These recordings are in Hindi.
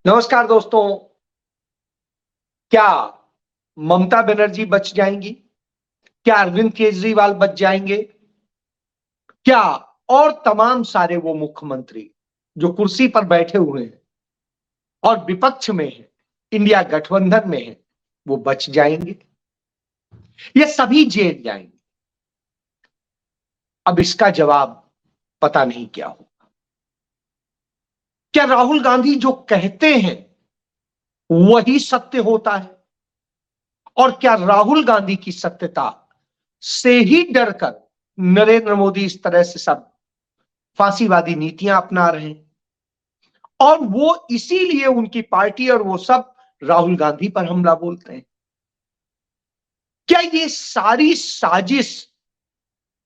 नमस्कार दोस्तों। क्या ममता बनर्जी बच जाएंगी? क्या अरविंद केजरीवाल बच जाएंगे? क्या और तमाम सारे वो मुख्यमंत्री जो कुर्सी पर बैठे हुए हैं और विपक्ष में हैं, इंडिया गठबंधन में हैं, वो बच जाएंगे? ये सभी जेल जाएंगे? अब इसका जवाब पता नहीं क्या हो। क्या राहुल गांधी जो कहते हैं वही सत्य होता है? और क्या राहुल गांधी की सत्यता से ही डरकर नरेंद्र मोदी इस तरह से सब फांसीवादी नीतियां अपना रहे हैं और वो इसीलिए उनकी पार्टी और वो सब राहुल गांधी पर हमला बोलते हैं? क्या ये सारी साजिश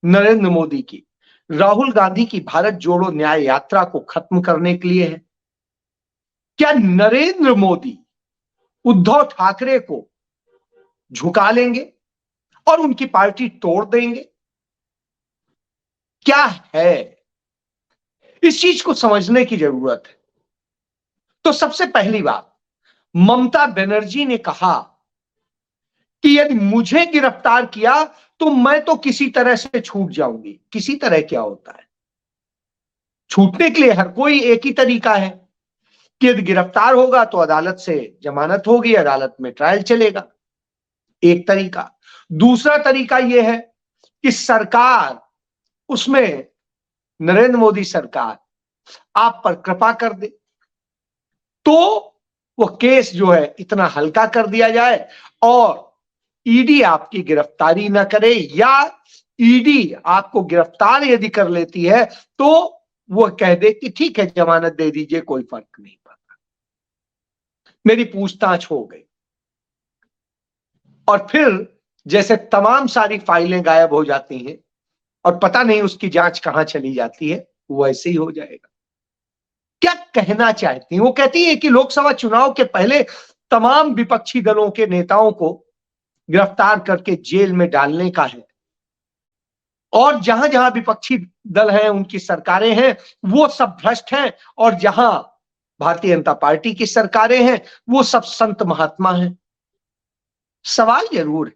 नरेंद्र मोदी की राहुल गांधी की भारत जोड़ो न्याय यात्रा को खत्म करने के लिए है? क्या नरेंद्र मोदी उद्धव ठाकरे को झुका लेंगे और उनकी पार्टी तोड़ देंगे? क्या है? इस चीज को समझने की जरूरत है। तो सबसे पहली बात, ममता बनर्जी ने कहा कि यदि मुझे गिरफ्तार किया तो मैं तो किसी तरह से छूट जाऊंगी। किसी तरह क्या होता है? छूटने के लिए हर कोई एक ही तरीका है कि यदि गिरफ्तार होगा तो अदालत से जमानत होगी, अदालत में ट्रायल चलेगा। एक तरीका। दूसरा तरीका यह है कि सरकार, उसमें नरेंद्र मोदी सरकार आप पर कृपा कर दे तो वो केस जो है इतना हल्का कर दिया जाए और ईडी आपकी गिरफ्तारी ना करे, या ईडी आपको गिरफ्तार यदि कर लेती है तो वो कह दे कि ठीक है, जमानत दे दीजिए, कोई फर्क नहीं पड़ता, मेरी पूछताछ हो गई। और फिर जैसे तमाम सारी फाइलें गायब हो जाती हैं और पता नहीं उसकी जांच कहां चली जाती है, वैसे ही हो जाएगा। क्या कहना चाहती हैं? वो कहती है कि लोकसभा चुनाव के पहले तमाम विपक्षी दलों के नेताओं को गिरफ्तार करके जेल में डालने का है और जहां जहां विपक्षी दल हैं, उनकी सरकारें हैं, वो सब भ्रष्ट हैं, और जहां भारतीय जनता पार्टी की सरकारें हैं वो सब संत महात्मा हैं। सवाल जरूर है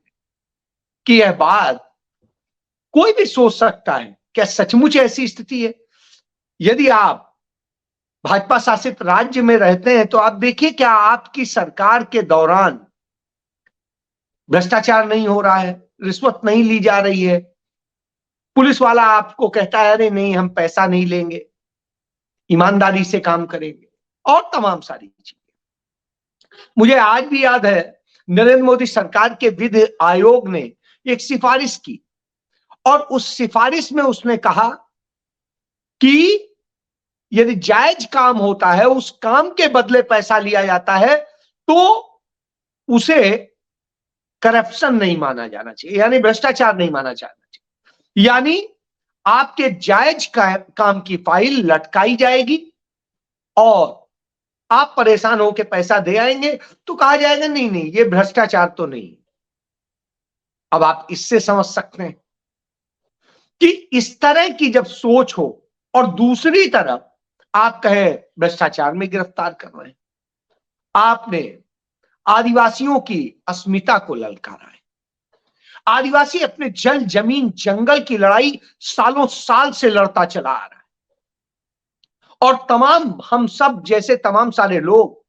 कि यह बात कोई भी सोच सकता है, क्या सचमुच ऐसी स्थिति है? यदि आप भाजपा शासित राज्य में रहते हैं तो आप देखिए, क्या आपकी सरकार के दौरान भ्रष्टाचार नहीं हो रहा है, रिश्वत नहीं ली जा रही है, पुलिस वाला आपको कहता है अरे नहीं हम पैसा नहीं लेंगे, ईमानदारी से काम करेंगे, और तमाम सारी चीजें। मुझे आज भी याद है, नरेंद्र मोदी सरकार के विधि आयोग ने एक सिफारिश की और उस सिफारिश में उसने कहा कि यदि जायज काम होता है, उस काम के बदले पैसा लिया जाता है, तो उसे करप्शन नहीं माना जाना चाहिए, यानी भ्रष्टाचार नहीं माना जाना चाहिए। यानी आपके जायज काम की फाइल लटकाई जाएगी और आप परेशान होकर पैसा दे आएंगे तो कहा जाएगा नहीं नहीं ये भ्रष्टाचार तो नहीं। अब आप इससे समझ सकते हैं कि इस तरह की जब सोच हो और दूसरी तरफ आप कहे भ्रष्टाचार में गिरफ्तार कर रहे हैं, आपने आदिवासियों की अस्मिता को ललकारा है। आदिवासी अपने जल जमीन जंगल की लड़ाई सालों साल से लड़ता चला आ रहा है और तमाम हम सब जैसे तमाम सारे लोग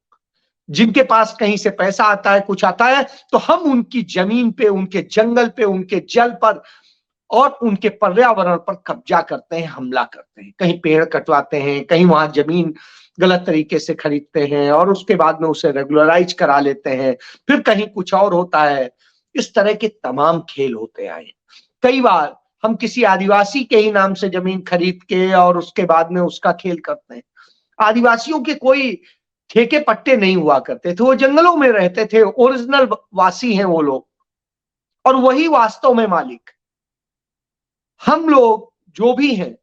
जिनके पास कहीं से पैसा आता है, कुछ आता है, तो हम उनकी जमीन पे, उनके जंगल पे, उनके जल पर और उनके पर्यावरण पर कब्जा करते हैं, हमला करते हैं। कहीं पेड़ कटवाते हैं, कहीं वहां जमीन गलत तरीके से खरीदते हैं और उसके बाद में उसे रेगुलराइज करा लेते हैं, फिर कहीं कुछ और होता है। इस तरह के तमाम खेल होते आए। कई बार हम किसी आदिवासी के ही नाम से जमीन खरीद के और उसके बाद में उसका खेल करते हैं। आदिवासियों के कोई ठेके पट्टे नहीं हुआ करते थे, वो जंगलों में रहते थे, ओरिजिनल वासी हैं वो लोग और वही वास्तव में मालिक। हम लोग जो भी हैं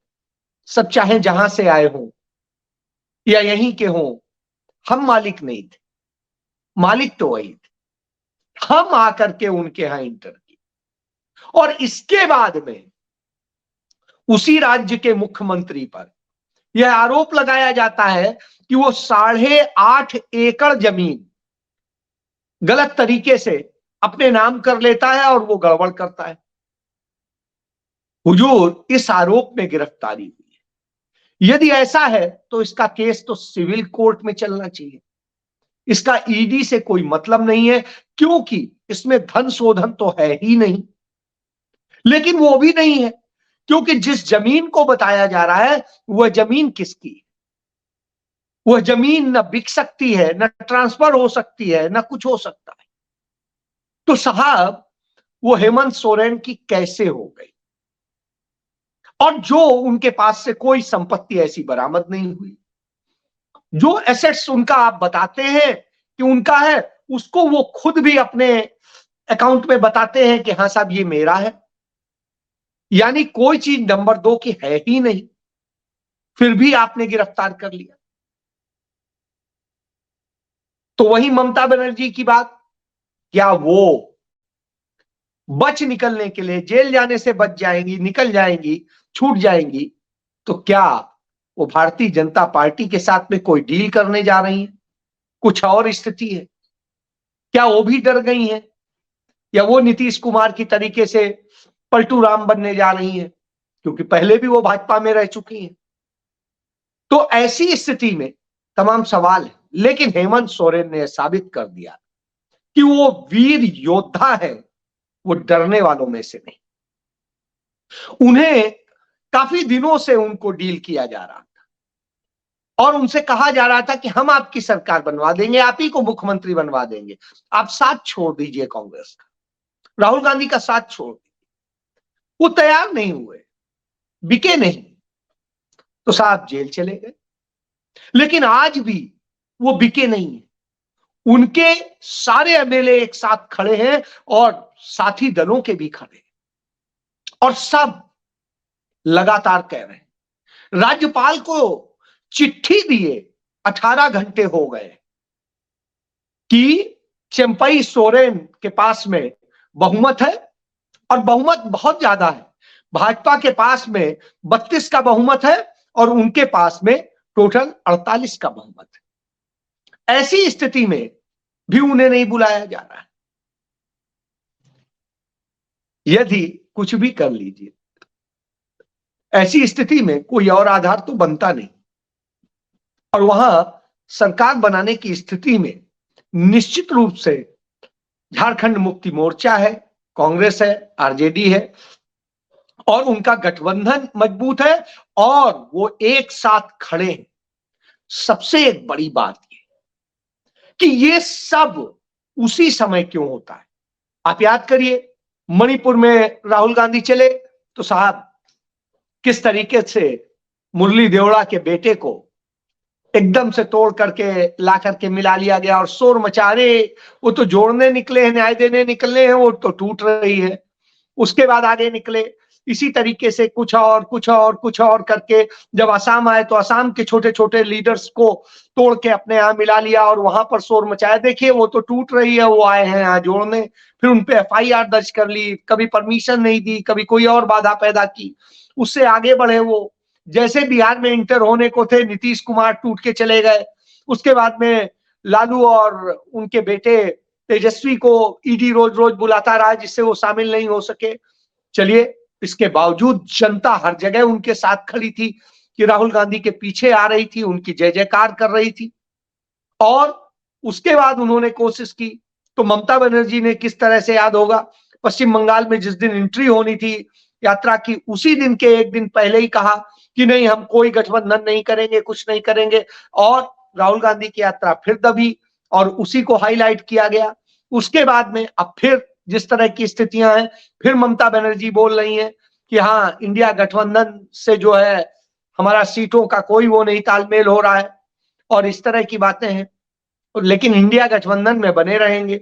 सब चाहे जहां से आए हों या यहीं के हों, हम मालिक नहीं थे, मालिक तो वही थे। हम आकर के उनके यहां इंटर किए और इसके बाद में उसी राज्य के मुख्यमंत्री पर यह आरोप लगाया जाता है कि वो 8.5 एकड़ जमीन गलत तरीके से अपने नाम कर लेता है और वो गड़बड़ करता है। हुजूर, इस आरोप में गिरफ्तारी हुई है। यदि ऐसा है तो इसका केस तो सिविल कोर्ट में चलना चाहिए। इसका ईडी से कोई मतलब नहीं है, क्योंकि इसमें धन शोधन तो है ही नहीं। लेकिन वो भी नहीं है, क्योंकि जिस जमीन को बताया जा रहा है वह जमीन किसकी है? वह जमीन न बिक सकती है, न ट्रांसफर हो सकती है, न कुछ हो सकता है। तो साहब, वो हेमंत सोरेन की कैसे हो गई? और जो उनके पास से कोई संपत्ति ऐसी बरामद नहीं हुई। जो एसेट्स उनका आप बताते हैं कि उनका है, उसको वो खुद भी अपने अकाउंट में बताते हैं कि हाँ साहब ये मेरा है। यानी कोई चीज नंबर 2 की है ही नहीं, फिर भी आपने गिरफ्तार कर लिया। तो वही ममता बनर्जी की बात, क्या वो बच निकलने के लिए, जेल जाने से बच जाएंगी, निकल जाएंगी, छूट जाएंगी, तो क्या वो भारतीय जनता पार्टी के साथ में कोई डील करने जा रही है? कुछ और स्थिति है? क्या वो भी डर गई हैं, या वो नीतीश कुमार की तरीके से पलटू राम बनने जा रही हैं? क्योंकि पहले भी वो भाजपा में रह चुकी हैं। तो ऐसी स्थिति में तमाम सवाल है। लेकिन हेमंत सोरेन ने साबित कर दिया कि वो वीर योद्धा है, वो डरने वालों में से नहीं। उन्हें काफी दिनों से उनको डील किया जा रहा था और उनसे कहा जा रहा था कि हम आपकी सरकार बनवा देंगे, आप ही को मुख्यमंत्री बनवा देंगे, आप साथ छोड़ दीजिए कांग्रेस का, राहुल गांधी का साथ छोड़ दीजिए। वो तैयार नहीं हुए, बिके नहीं, तो साहब जेल चले गए। लेकिन आज भी वो बिके नहीं है। उनके सारे एमएलए एक साथ खड़े हैं और साथी दलों के भी खड़े हैं, और सब लगातार कह रहे हैं। राज्यपाल को चिट्ठी दिए 18 घंटे हो गए कि चंपई सोरेन के पास में बहुमत है, और बहुमत बहुत ज्यादा है। भाजपा के पास में 32 का बहुमत है और उनके पास में टोटल 48 का बहुमत है। ऐसी स्थिति में भी उन्हें नहीं बुलाया जा रहा है। यदि कुछ भी कर लीजिए, ऐसी स्थिति में कोई और आधार तो बनता नहीं, और वहां सरकार बनाने की स्थिति में निश्चित रूप से झारखंड मुक्ति मोर्चा है, कांग्रेस है, आरजेडी है, और उनका गठबंधन मजबूत है और वो एक साथ खड़े हैं। सबसे एक बड़ी बात ये कि ये सब उसी समय क्यों होता है? आप याद करिए, मणिपुर में राहुल गांधी चले तो साहब किस तरीके से मुरली देवड़ा के बेटे को एकदम से तोड़ करके ला करके मिला लिया गया, और शोर मचा रहे, वो तो जोड़ने निकले हैं, न्याय देने निकले हैं, वो तो टूट रही है। उसके बाद आगे निकले इसी तरीके से कुछ और कुछ और कुछ और करके जब असम आए तो असम के छोटे छोटे लीडर्स को तोड़ के अपने यहाँ मिला लिया और वहां पर शोर मचाया। देखिए वो तो टूट रही है, वो आए हैं यहाँ जोड़ने, फिर उनपे एफआईआर दर्ज कर ली, कभी परमिशन नहीं दी, कभी कोई और बाधा पैदा की, उससे आगे बढ़े। वो जैसे बिहार में इंटर होने को थे, नीतीश कुमार टूट के चले गए। उसके बाद में लालू और उनके बेटे तेजस्वी को ईडी रोज रोज बुलाता रहा, जिससे वो शामिल नहीं हो सके। चलिए, इसके बावजूद जनता हर जगह उनके साथ खड़ी थी, कि राहुल गांधी के पीछे आ रही थी, उनकी जय जयकार कर रही थी। और उसके बाद उन्होंने कोशिश की तो ममता बनर्जी ने, किस तरह से याद होगा, पश्चिम बंगाल में जिस दिन एंट्री होनी थी यात्रा की, उसी दिन के एक दिन पहले ही कहा कि नहीं, हम कोई गठबंधन नहीं करेंगे, कुछ नहीं करेंगे। और राहुल गांधी की यात्रा फिर दबी और उसी को हाईलाइट किया गया। उसके बाद में अब फिर जिस तरह की स्थितियां हैं, फिर ममता बनर्जी बोल रही हैं कि हाँ, इंडिया गठबंधन से जो है हमारा सीटों का कोई वो नहीं, तालमेल हो रहा है, और इस तरह की बातें हैं। लेकिन इंडिया गठबंधन में बने रहेंगे,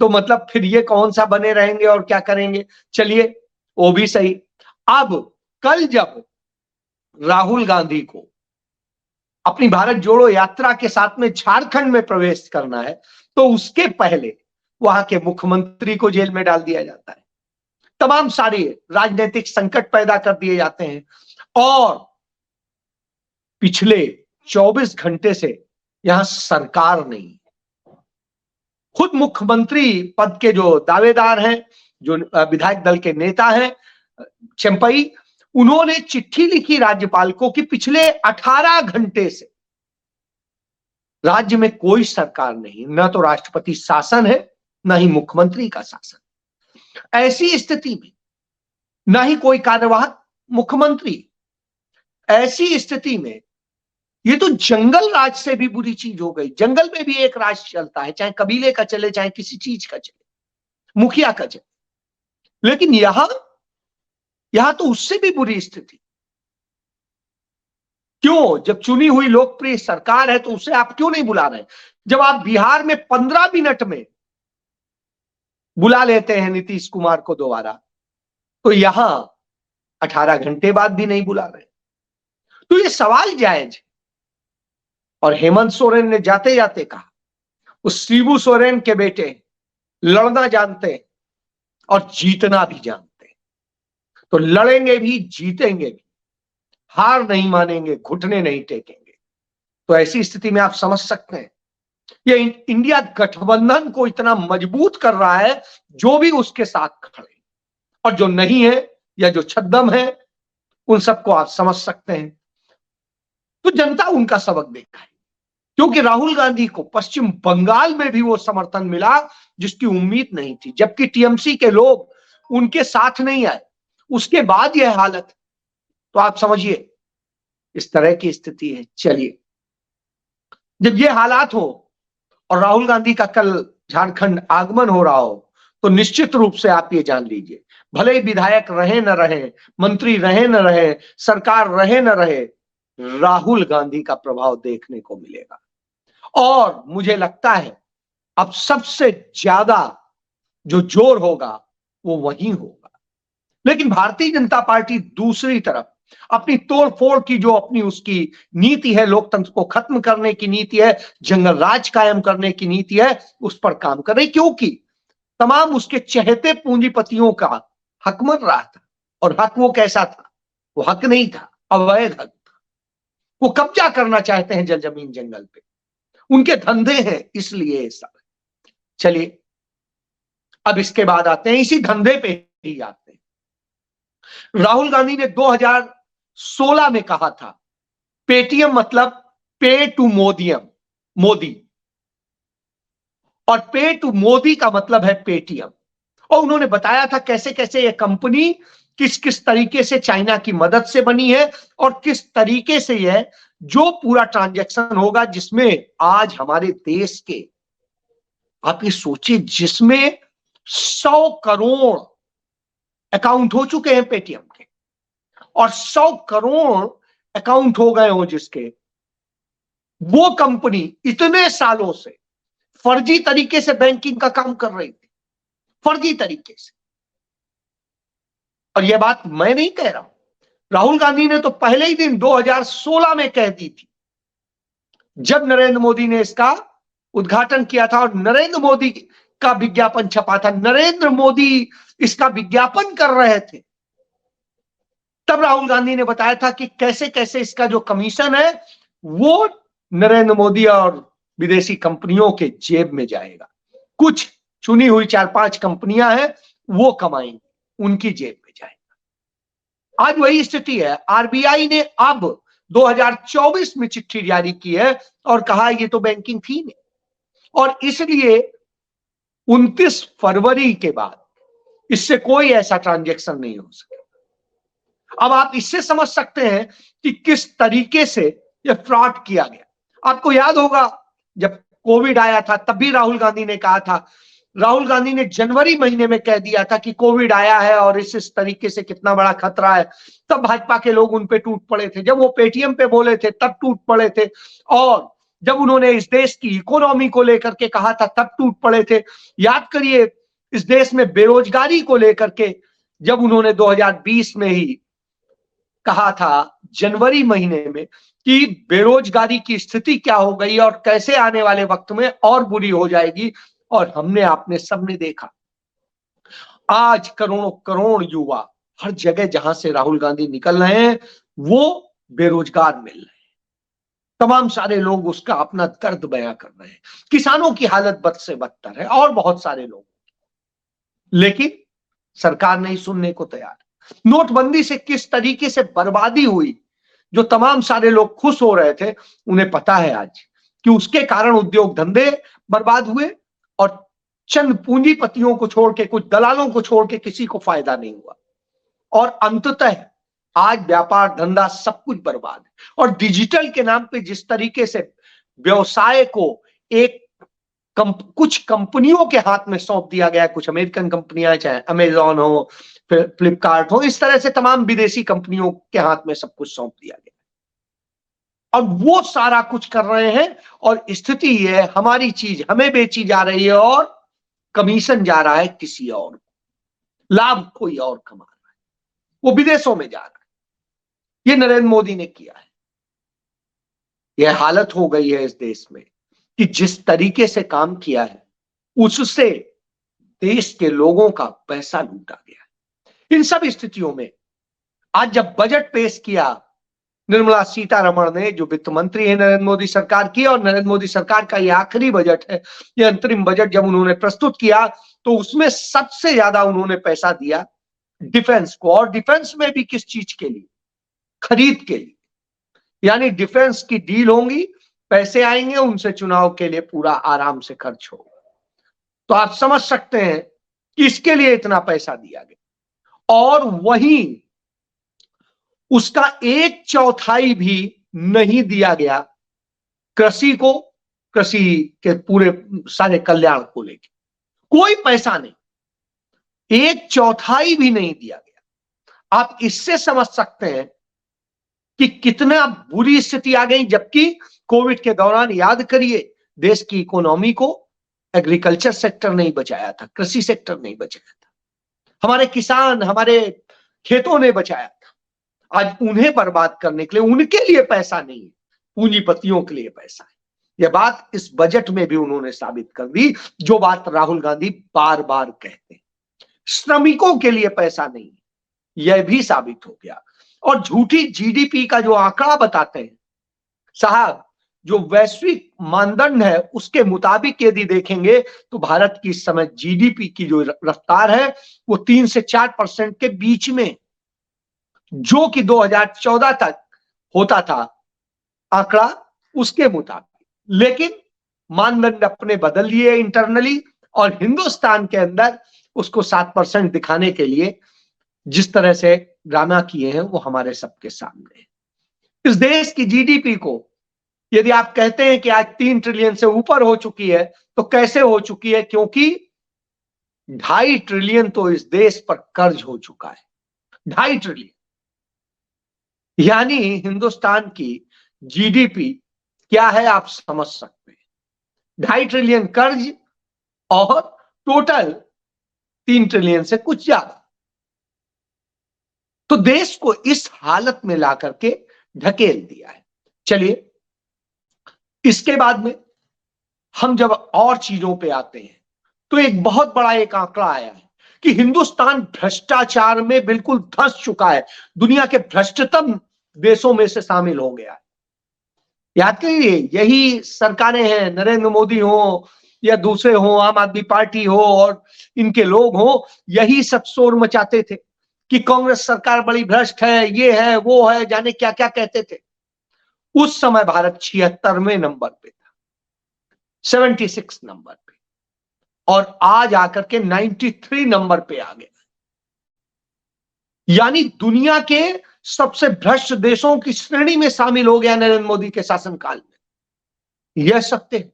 तो मतलब फिर ये कौन सा बने रहेंगे और क्या करेंगे? चलिए, वो भी सही। अब कल जब राहुल गांधी को अपनी भारत जोड़ो यात्रा के साथ में झारखंड में प्रवेश करना है, तो उसके पहले वहां के मुख्यमंत्री को जेल में डाल दिया जाता है, तमाम सारे राजनीतिक संकट पैदा कर दिए जाते हैं, और पिछले 24 घंटे से यहां सरकार नहीं है। खुद मुख्यमंत्री पद के जो दावेदार हैं, जो विधायक दल के नेता हैं चंपई, उन्होंने चिट्ठी लिखी राज्यपाल को कि पिछले 18 घंटे से राज्य में कोई सरकार नहीं, न तो राष्ट्रपति शासन है, न ही मुख्यमंत्री का शासन। ऐसी स्थिति में न ही कोई कार्यवाहक मुख्यमंत्री, ऐसी स्थिति में ये तो जंगल राज से भी बुरी चीज हो गई। जंगल में भी एक राज चलता है, चाहे कबीले का चले, चाहे किसी चीज का चले, मुखिया का चले, लेकिन यहां तो उससे भी बुरी स्थिति। क्यों? जब चुनी हुई लोकप्रिय सरकार है तो उसे आप क्यों नहीं बुला रहे? जब आप बिहार में 15 मिनट में बुला लेते हैं नीतीश कुमार को दोबारा, तो यहां 18 घंटे बाद भी नहीं बुला रहे। तो ये सवाल जायज। और हेमंत सोरेन ने जाते जाते कहा, उस शिबू सोरेन के बेटे लड़ना जानते हैं और जीतना भी जानते हैं, तो लड़ेंगे भी, जीतेंगे भी, हार नहीं मानेंगे, घुटने नहीं टेकेंगे। तो ऐसी स्थिति में आप समझ सकते हैं ये इंडिया गठबंधन को इतना मजबूत कर रहा है, जो भी उसके साथ खड़े, और जो नहीं है या जो छद्म है, उन सबको आप समझ सकते हैं। तो जनता उनका सबक देखा है, क्योंकि राहुल गांधी को पश्चिम बंगाल में भी वो समर्थन मिला जिसकी उम्मीद नहीं थी, जबकि टीएमसी के लोग उनके साथ नहीं आए। उसके बाद यह हालत, तो आप समझिए इस तरह की स्थिति है। चलिए, जब ये हालात हो और राहुल गांधी का कल झारखंड आगमन हो रहा हो, तो निश्चित रूप से आप ये जान लीजिए, भले ही विधायक रहे न रहे, मंत्री रहे न रहे, सरकार रहे न रहे, राहुल गांधी का प्रभाव देखने को मिलेगा। और मुझे लगता है अब सबसे ज्यादा जो जोर होगा वो वहीं होगा। लेकिन भारतीय जनता पार्टी दूसरी तरफ अपनी तोड़ फोड़ की जो अपनी उसकी नीति है, लोकतंत्र को खत्म करने की नीति है, जंगल राज कायम करने की नीति है, उस पर काम कर रही, क्योंकि तमाम उसके चहेते पूंजीपतियों का हक मर रहा था। और हक वो कैसा था? वो हक नहीं था, अवैध हक था। वो कब्जा करना चाहते हैं जल जमीन जंगल पे, उनके धंधे हैं, इसलिए सब। चलिए, अब इसके बाद आते हैं, इसी धंधे पे ही आते हैं। राहुल गांधी ने 2016 में कहा था पेटीएम मतलब पे टू मोदी, और पे टू मोदी का मतलब है पेटीएम। और उन्होंने बताया था कैसे कैसे ये कंपनी किस किस तरीके से चाइना की मदद से बनी है, और किस तरीके से यह जो पूरा ट्रांजैक्शन होगा, जिसमें आज हमारे देश के, आप ये सोचिए, जिसमें 100 करोड़ अकाउंट हो चुके हैं पेटीएम के, और 100 करोड़ अकाउंट हो गए हो जिसके, वो कंपनी इतने सालों से फर्जी तरीके से बैंकिंग का काम कर रही थी, फर्जी तरीके से। और यह बात मैं नहीं कह रहा हूं, राहुल गांधी ने तो पहले ही दिन 2016 में कह दी थी, जब नरेंद्र मोदी ने इसका उद्घाटन किया था और नरेंद्र मोदी का विज्ञापन छपा था, नरेंद्र मोदी इसका विज्ञापन कर रहे थे, तब राहुल गांधी ने बताया था कि कैसे कैसे इसका जो कमीशन है वो नरेंद्र मोदी और विदेशी कंपनियों के जेब में जाएगा। कुछ चुनी हुई 4-5 कंपनियां हैं, वो कमाएंगी, उनकी जेब में जाएगा। आज वही स्थिति है। आरबीआई ने अब 2024 में चिट्ठी जारी की है और कहा ये तो बैंकिंग थी नहीं, और इसलिए 29 फरवरी के बाद इससे कोई ऐसा ट्रांजैक्शन नहीं हो सके। अब आप इससे समझ सकते हैं कि किस तरीके से यह फ्रॉड किया गया। आपको याद होगा जब कोविड आया था, तब भी राहुल गांधी ने कहा था, राहुल गांधी ने जनवरी महीने में कह दिया था कि कोविड आया है और इस तरीके से कितना बड़ा खतरा है। तब भाजपा के लोग उन पे टूट पड़े थे। जब वो पेटीएम पे बोले थे तब टूट पड़े थे, और जब उन्होंने इस देश की इकोनॉमी को लेकर के कहा था तब टूट पड़े थे। याद करिए, इस देश में बेरोजगारी को लेकर के जब उन्होंने 2020 में ही कहा था, जनवरी महीने में, कि बेरोजगारी की स्थिति क्या हो गई और कैसे आने वाले वक्त में और बुरी हो जाएगी, और हमने आपने सबने देखा। आज करोड़ों करोड़ युवा हर जगह जहां से राहुल गांधी निकल रहे हैं वो बेरोजगार मिल रहे हैं। तमाम सारे लोग उसका अपना दर्द बयां कर रहे हैं। किसानों की हालत बद से बदतर है और बहुत सारे लोग, लेकिन सरकार नहीं सुनने को तैयार। नोटबंदी से किस तरीके से बर्बादी हुई, जो तमाम सारे लोग खुश हो रहे थे, उन्हें पता है आज कि उसके कारण उद्योग धंधे बर्बाद हुए और चंद पूंजीपतियों को छोड़ के, कुछ दलालों को छोड़ के किसी को फायदा नहीं हुआ। और अंततः आज व्यापार धंधा सब कुछ बर्बाद है। और डिजिटल के नाम पे जिस तरीके से व्यवसाय को एक कुछ कंपनियों के हाथ में सौंप दिया गया, कुछ अमेरिकन कंपनियां, चाहे अमेजॉन हो, फ्लिपकार्ट हो, इस तरह से तमाम विदेशी कंपनियों के हाथ में सब कुछ सौंप दिया गया और वो सारा कुछ कर रहे हैं। और स्थिति ये है, हमारी चीज हमें बेची जा रही है और कमीशन जा रहा है किसी और को, लाभ कोई और कमा रहा है, वो विदेशों में जा रहा है। ये नरेंद्र मोदी ने किया है। यह हालत हो गई है इस देश में कि जिस तरीके से काम किया है उससे देश के लोगों का पैसा लूटा गया। इन सब स्थितियों में आज जब बजट पेश किया निर्मला सीतारमण ने, जो वित्त मंत्री है नरेंद्र मोदी सरकार की, और नरेंद्र मोदी सरकार का ये आखिरी बजट है, ये अंतरिम बजट जब उन्होंने प्रस्तुत किया तो उसमें सबसे ज्यादा उन्होंने पैसा दिया डिफेंस को। और डिफेंस में भी किस चीज के लिए? खरीद के लिए। यानी डिफेंस की डील होंगी, पैसे आएंगे, उनसे चुनाव के लिए पूरा आराम से खर्च होगा। तो आप समझ सकते हैं कि इसके लिए इतना पैसा दिया गया। और वहीं उसका 1/4 भी नहीं दिया गया कृषि को, कृषि के पूरे सारे कल्याण को लेकर कोई पैसा नहीं, 1/4 भी नहीं दिया गया। आप इससे समझ सकते हैं कि कितना बुरी स्थिति आ गई। जबकि कोविड के दौरान याद करिए, देश की इकोनॉमी को एग्रीकल्चर सेक्टर नहीं बचाया था, कृषि सेक्टर नहीं बचाया था, हमारे किसान, हमारे खेतों ने बचाया था। आज उन्हें बर्बाद करने के लिए उनके लिए पैसा नहीं है, पूंजीपतियों के लिए पैसा है। यह बात इस बजट में भी उन्होंने साबित कर दी, जो बात राहुल गांधी बार बार कहते हैं। श्रमिकों के लिए पैसा नहीं है, यह भी साबित हो गया। और झूठी जीडीपी का जो आंकड़ा बताते हैं साहब, जो वैश्विक मानदंड है उसके मुताबिक यदि देखेंगे तो भारत की इस समय जीडीपी की जो रफ्तार है वो 3 से 4% के बीच में, जो कि 2014 तक होता था आंकड़ा उसके मुताबिक। लेकिन मानदंड अपने बदल लिए इंटरनली, और हिंदुस्तान के अंदर उसको 7% दिखाने के लिए जिस तरह से ड्रामा किए हैं वो हमारे सबके सामने है। इस देश की जीडीपी को यदि आप कहते हैं कि आज 3 ट्रिलियन से ऊपर हो चुकी है, तो कैसे हो चुकी है? क्योंकि 2.5 ट्रिलियन तो इस देश पर कर्ज हो चुका है, 2.5 ट्रिलियन। यानी हिंदुस्तान की जीडीपी क्या है आप समझ सकते हैं, 2.5 ट्रिलियन कर्ज और टोटल 3 ट्रिलियन से कुछ ज्यादा। तो देश को इस हालत में ला करके ढकेल दिया है। चलिए, इसके बाद में हम जब और चीजों पे आते हैं तो एक बहुत बड़ा एक आंकड़ा आया है कि हिंदुस्तान भ्रष्टाचार में बिल्कुल धंस चुका है, दुनिया के भ्रष्टतम देशों में से शामिल हो गया है। याद करिए, यही सरकारें हैं, नरेंद्र मोदी हो या दूसरे हो, आम आदमी पार्टी हो और इनके लोग हो, यही सब शोर मचाते थे कि कांग्रेस सरकार बड़ी भ्रष्ट है, ये है वो है, जाने क्या क्या कहते थे। उस समय भारत 76वें नंबर पे था, 76 नंबर पे, और आज आकर के 93 नंबर पे आ गया। यानी दुनिया के सबसे भ्रष्ट देशों की श्रेणी में शामिल हो गया नरेंद्र मोदी के शासनकाल में। यह सत्य है।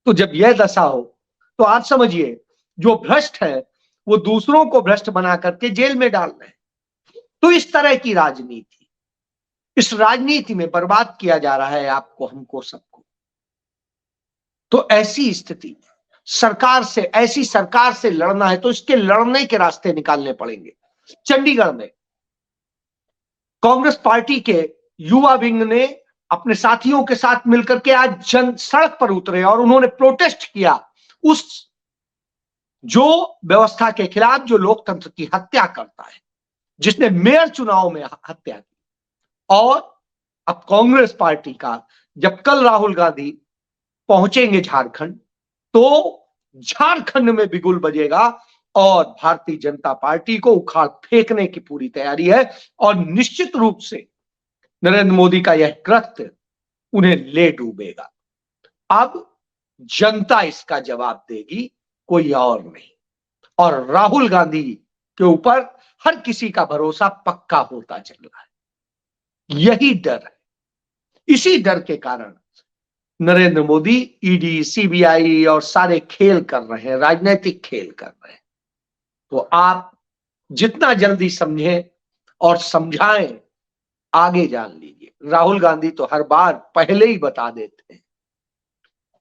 तो जब यह दशा हो तो आप समझिए, जो भ्रष्ट है वो दूसरों को भ्रष्ट बना करके जेल में डाल रहे हैं। तो इस तरह की राजनीति, इस राजनीति में बर्बाद किया जा रहा है आपको, हमको, सबको। तो ऐसी स्थिति सरकार से, ऐसी सरकार से लड़ना है तो इसके लड़ने के रास्ते निकालने पड़ेंगे। चंडीगढ़ में कांग्रेस पार्टी के युवा विंग ने अपने साथियों के साथ मिलकर के आज सड़क पर उतरे और उन्होंने प्रोटेस्ट किया उस जो व्यवस्था के खिलाफ जो लोकतंत्र की हत्या करता है, जिसने मेयर चुनाव में हत्या की और अब कांग्रेस पार्टी का जब कल राहुल गांधी पहुंचेंगे झारखंड, तो झारखंड में बिगुल बजेगा और भारतीय जनता पार्टी को उखाड़ फेंकने की पूरी तैयारी है। और निश्चित रूप से नरेंद्र मोदी का यह कृत्य उन्हें ले डूबेगा। अब जनता इसका जवाब देगी, कोई और नहीं। और राहुल गांधी के ऊपर हर किसी का भरोसा पक्का होता चल रहा है। यही डर है, इसी डर के कारण नरेंद्र मोदी ईडी, सीबीआई और सारे खेल कर रहे हैं, राजनीतिक खेल कर रहे हैं। तो आप जितना जल्दी समझें और समझाएं, आगे जान लीजिए। राहुल गांधी तो हर बार पहले ही बता देते हैं,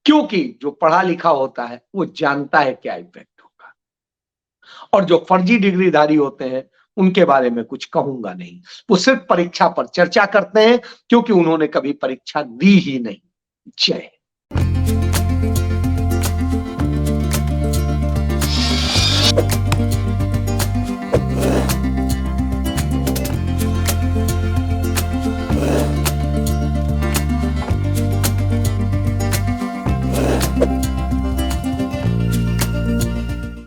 क्योंकि जो पढ़ा लिखा होता है वो जानता है क्या इफेक्ट होगा। और जो फर्जी डिग्रीधारी होते हैं उनके बारे में कुछ कहूंगा नहीं, वो सिर्फ परीक्षा पर चर्चा करते हैं, क्योंकि उन्होंने कभी परीक्षा दी ही नहीं। जय